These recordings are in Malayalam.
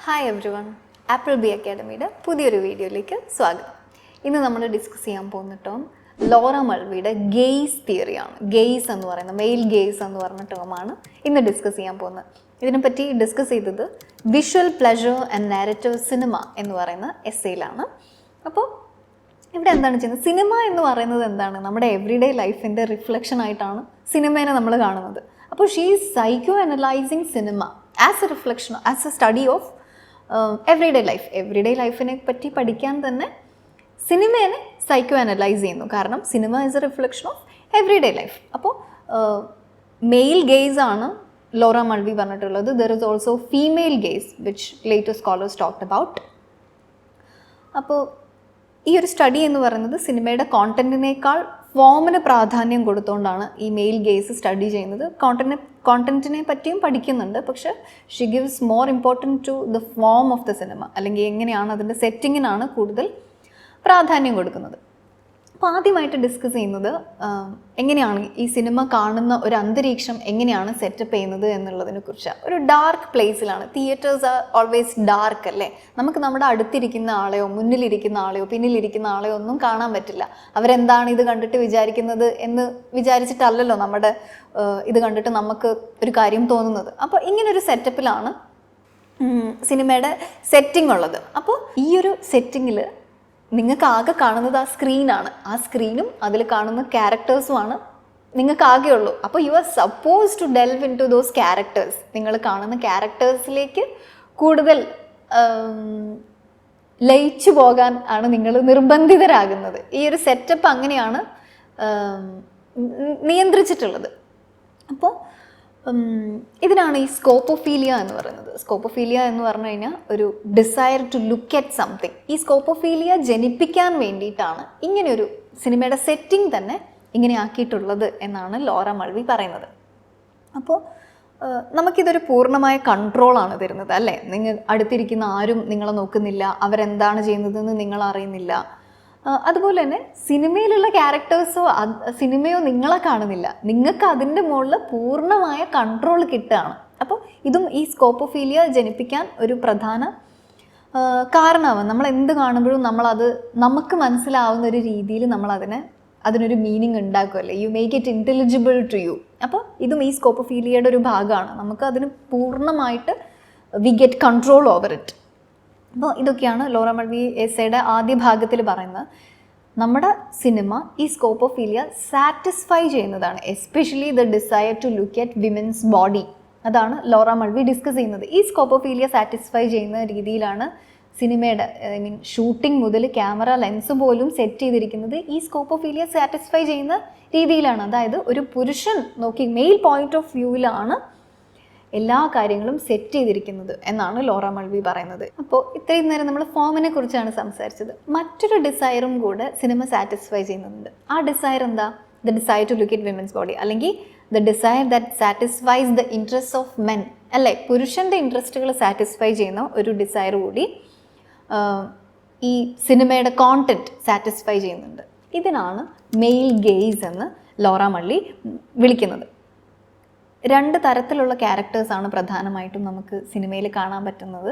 Hi everyone, apple B അക്കാഡമിയുടെ പുതിയൊരു വീഡിയോയിലേക്ക് സ്വാഗതം. ഇന്ന് നമ്മൾ ഡിസ്കസ് ചെയ്യാൻ പോകുന്ന ടേം ലോറ മൾവിയുടെ ഗെയ്സ് തിയറിയാണ്. ഗെയ്സ് എന്ന് പറയുന്നത്, മെയിൽ ഗെയ്സ് എന്ന് പറഞ്ഞ ടേമാണ് ഇന്ന് ഡിസ്കസ് ചെയ്യാൻ പോകുന്നത്. ഇതിനെപ്പറ്റി ഡിസ്കസ് ചെയ്തത് visual pleasure and narrative cinema എന്ന് പറയുന്ന എസ്സേയിലാണ്. അപ്പോൾ ഇവിടെ എന്താണ് ചെയ്യുന്നത്? സിനിമ എന്ന് പറയുന്നത് എന്താണ്? നമ്മുടെ എവറിഡേ ലൈഫിൻ്റെ റിഫ്ലക്ഷൻ ആയിട്ടാണ് സിനിമേനെ നമ്മൾ കാണുന്നത്. അപ്പോൾ she is psycho analysing cinema as A reflection, as A study of everyday ലൈഫിനെ പറ്റി പഠിക്കാൻ തന്നെ സിനിമേനെ സൈക്കോ അനലൈസ് ചെയ്യുന്നു. കാരണം cinema is A reflection of everyday life. അപ്പോൾ മെയിൽ ഗെയ്സ് ആണ് ലോറ മൾവി പറഞ്ഞിട്ടുള്ളത്. There is also female guys which later scholars talked about. അപ്പോൾ ഈ ഒരു സ്റ്റഡി എന്ന് പറയുന്നത് സിനിമയുടെ കോണ്ടന്റിനേക്കാൾ ഫോമിന് പ്രാധാന്യം കൊടുത്തുകൊണ്ടാണ് ഈ മെയിൽ ഗെയ്സ് സ്റ്റഡി ചെയ്യുന്നത്. കോണ്ടന്റിനെ പറ്റിയും പഠിക്കുന്നുണ്ട്, പക്ഷെ she gives more important to the form of the cinema, അല്ലെങ്കിൽ എങ്ങനെയാണ് അതിൻ്റെ സെറ്റിങ്ങിനാണ് കൂടുതൽ പ്രാധാന്യം കൊടുക്കുന്നത്. അപ്പോൾ ആദ്യമായിട്ട് ഡിസ്കസ് ചെയ്യുന്നത് എങ്ങനെയാണ് ഈ സിനിമ കാണുന്ന ഒരു അന്തരീക്ഷം എങ്ങനെയാണ് സെറ്റപ്പ് ചെയ്യുന്നത് എന്നുള്ളതിനെ കുറിച്ചാണ്. ഒരു ഡാർക്ക് പ്ലേസിലാണ്. തിയേറ്റേഴ്സ് ആർ ഓൾവേസ് ഡാർക്ക് അല്ലേ. നമുക്ക് നമ്മുടെ അടുത്തിരിക്കുന്ന ആളെയോ മുന്നിലിരിക്കുന്ന ആളെയോ പിന്നിലിരിക്കുന്ന ആളെയോ ഒന്നും കാണാൻ പറ്റില്ല. അവരെന്താണ് ഇത് കണ്ടിട്ട് വിചാരിക്കുന്നത് എന്ന് വിചാരിച്ചിട്ടല്ലല്ലോ നമ്മുടെ ഇത് കണ്ടിട്ട് നമുക്ക് ഒരു കാര്യം തോന്നുന്നത്. അപ്പോൾ ഇങ്ങനൊരു സെറ്റപ്പിലാണ് സിനിമയുടെ സെറ്റിംഗ് ഉള്ളത്. അപ്പോൾ ഈ ഒരു സെറ്റിങ്ങിൽ നിങ്ങൾക്ക് ആകെ കാണുന്നത് ആ സ്ക്രീനാണ്. ആ സ്ക്രീനും അതിൽ കാണുന്ന ക്യാരക്ടേഴ്സുമാണ് നിങ്ങൾക്ക് ആകെയുള്ളൂ. അപ്പോൾ you are suppose to delve into those characters. നിങ്ങൾ കാണുന്ന ക്യാരക്ടേഴ്സിലേക്ക് കൂടുതൽ ലയിച്ചു പോകാൻ ആണ് നിങ്ങൾ നിർബന്ധിതരാകുന്നത്. ഈ ഒരു സെറ്റപ്പ് അങ്ങനെയാണ് നിയന്ത്രിച്ചിട്ടുള്ളത്. അപ്പോൾ ഇതിനാണ് ഈ സ്കോപ്പോഫീലിയ എന്ന് പറയുന്നത്. സ്കോപ്പോഫീലിയ എന്ന് പറഞ്ഞു കഴിഞ്ഞാൽ ഒരു desire to look at something. ഈ സ്കോപ്പോഫീലിയ ജനിപ്പിക്കാൻ വേണ്ടിയിട്ടാണ് ഇങ്ങനെയൊരു സിനിമയുടെ സെറ്റിംഗ് തന്നെ ഇങ്ങനെ ആക്കിയിട്ടുള്ളത് എന്നാണ് ലോറ മൾവി പറയുന്നത്. അപ്പോൾ നമുക്കിതൊരു പൂർണ്ണമായ കൺട്രോളാണ് തരുന്നത് അല്ലേ. നിങ്ങൾ അടുത്തിരിക്കുന്ന ആരും നിങ്ങളെ നോക്കുന്നില്ല, അവരെന്താണ് ചെയ്യുന്നതെന്ന് നിങ്ങൾ അറിയുന്നില്ല. അതുപോലെ തന്നെ സിനിമയിലുള്ള ക്യാരക്ടേഴ്സോ സിനിമയോ നിങ്ങളെ കാണുന്നില്ല, നിങ്ങൾക്ക് അതിൻ്റെ മുകളിൽ പൂർണ്ണമായ കൺട്രോൾ കിട്ടുകയാണ്. അപ്പോൾ ഇതും ഈ സ്കോപ്പോഫീലിയ ജനിപ്പിക്കാൻ ഒരു പ്രധാന കാരണമാണ്. നമ്മൾ എന്ത് കാണുമ്പോഴും നമ്മളത് നമുക്ക് മനസ്സിലാവുന്ന ഒരു രീതിയിൽ അതിനൊരു മീനിങ് ഉണ്ടാക്കുമല്ലേ. You make it intelligible to you. അപ്പോൾ ഇതും ഈ സ്കോപ്പോഫീലിയയുടെ ഒരു ഭാഗമാണ്. നമുക്ക് അതിന് പൂർണ്ണമായിട്ട് we get control over it. അപ്പോൾ ഇതൊക്കെയാണ് ലോറ മൾവി എസ്സേയുടെ ആദ്യ ഭാഗത്തിൽ പറയുന്നത്. നമ്മുടെ സിനിമ ഈ സ്കോപ്പോഫീലിയ സാറ്റിസ്ഫൈ ചെയ്യുന്നതാണ്, especially the desire to look at women's body. അതാണ് ലോറ മൾവി ഡിസ്കസ് ചെയ്യുന്നത്. ഈ സ്കോപ്പോഫീലിയ സാറ്റിസ്ഫൈ ചെയ്യുന്ന രീതിയിലാണ് സിനിമയുടെ ഷൂട്ടിംഗ് മുതൽ ക്യാമറ ലെൻസ് പോലും സെറ്റ് ചെയ്തിരിക്കുന്നത് ഈ സ്കോപ്പോഫീലിയ സാറ്റിസ്ഫൈ ചെയ്യുന്ന രീതിയിലാണ്. അതായത് ഒരു പുരുഷൻ നോക്കി മെയിൽ പോയിന്റ് ഓഫ് വ്യൂവിലാണ് എല്ലാ കാര്യങ്ങളും സെറ്റ് ചെയ്തിരിക്കുന്നത് എന്നാണ് ലോറ മൾവി പറയുന്നത്. അപ്പോൾ ഇത്രയും നേരം നമ്മൾ ഫോമിനെ കുറിച്ചാണ് സംസാരിച്ചത്. മറ്റൊരു ഡിസയറും കൂടെ സിനിമ സാറ്റിസ്ഫൈ ചെയ്യുന്നുണ്ട്. ആ ഡിസയർ എന്താ? The desire to look at women's body, അല്ലെങ്കിൽ the desire that satisfies the interest of men അല്ലേ. പുരുഷൻ്റെ ഇൻട്രസ്റ്റുകൾ സാറ്റിസ്ഫൈ ചെയ്യുന്ന ഒരു ഡിസയർ കൂടി ഈ സിനിമയുടെ കോണ്ടന്റ് സാറ്റിസ്ഫൈ ചെയ്യുന്നുണ്ട്. ഇതിനാണ് മെയിൽ ഗെയ്സ് എന്ന് ലോറ മൾവി വിളിക്കുന്നത്. രണ്ട് തരത്തിലുള്ള ക്യാരക്ടേഴ്സാണ് പ്രധാനമായിട്ടും നമുക്ക് സിനിമയിൽ കാണാൻ പറ്റുന്നത്.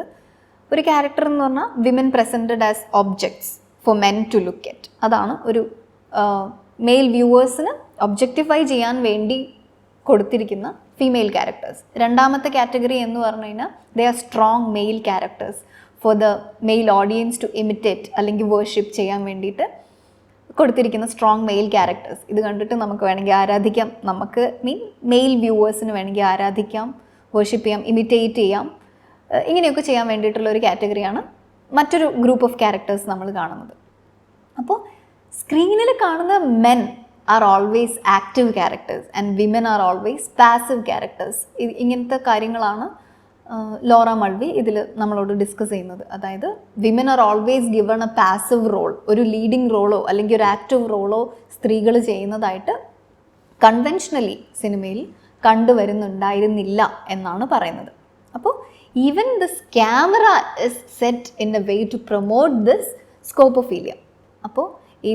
ഒരു ക്യാരക്ടർ എന്ന് പറഞ്ഞാൽ women presented as objects for men to look at. അതാണ് ഒരു മെയിൽ വ്യൂവേഴ്സിന് ഒബ്ജക്റ്റിഫൈ ചെയ്യാൻ വേണ്ടി കൊടുത്തിരിക്കുന്ന ഫീമെയിൽ ക്യാരക്ടേഴ്സ്. രണ്ടാമത്തെ കാറ്റഗറി എന്ന് പറഞ്ഞു കഴിഞ്ഞാൽ they are strong male characters for the male audience to imitate അല്ലെങ്കിൽ വേർഷിപ്പ് ചെയ്യാൻ വേണ്ടിയിട്ട് കൊടുത്തിരിക്കുന്ന സ്ട്രോങ് മെയിൽ ക്യാരക്ടേഴ്സ്. ഇത് കണ്ടിട്ട് നമുക്ക് വേണമെങ്കിൽ ആരാധിക്കാം, നമുക്ക് മെയിൽ വ്യൂവേഴ്സിന് വേണമെങ്കിൽ ആരാധിക്കാം, വേർഷിപ്പ് ചെയ്യാം, ഇമിറ്റേറ്റ് ചെയ്യാം. ഇങ്ങനെയൊക്കെ ചെയ്യാൻ വേണ്ടിയിട്ടുള്ള ഒരു കാറ്റഗറിയാണ് മറ്റൊരു ഗ്രൂപ്പ് ഓഫ് ക്യാരക്ടേഴ്സ് നമ്മൾ കാണുന്നത്. അപ്പോൾ സ്ക്രീനിൽ കാണുന്ന men are always active characters and women are always passive characters. ഇങ്ങനത്തെ കാര്യങ്ങളാണ് ലോറ മൾവി ഇതിൽ നമ്മളോട് ഡിസ്കസ് ചെയ്യുന്നത്. അതായത് women are always given a passive role. ഒരു ലീഡിങ് റോളോ അല്ലെങ്കിൽ ഒരു ആക്റ്റീവ് റോളോ സ്ത്രീകൾ ചെയ്യുന്നതായിട്ട് കൺവെൻഷനലി സിനിമയിൽ കണ്ടുവരുന്നുണ്ടായിരുന്നില്ല എന്നാണ് പറയുന്നത്. അപ്പോൾ even this camera is set in a way to promote this scopophilia. അപ്പോൾ ഈ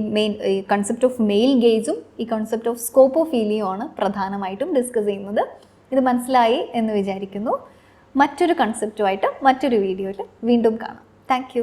കൺസെപ്റ്റ് ഓഫ് മെയിൽ ഗേജും ഈ കൺസെപ്റ്റ് ഓഫ് സ്കോപ്പോഫീലിയയും ആണ് പ്രധാനമായിട്ടും ഡിസ്കസ് ചെയ്യുന്നത്. ഇത് മനസ്സിലായി എന്ന് വിചാരിക്കുന്നു. മറ്റൊരു കൺസെപ്റ്റുമായിട്ട് മറ്റൊരു വീഡിയോയിൽ വീണ്ടും കാണാം. താങ്ക്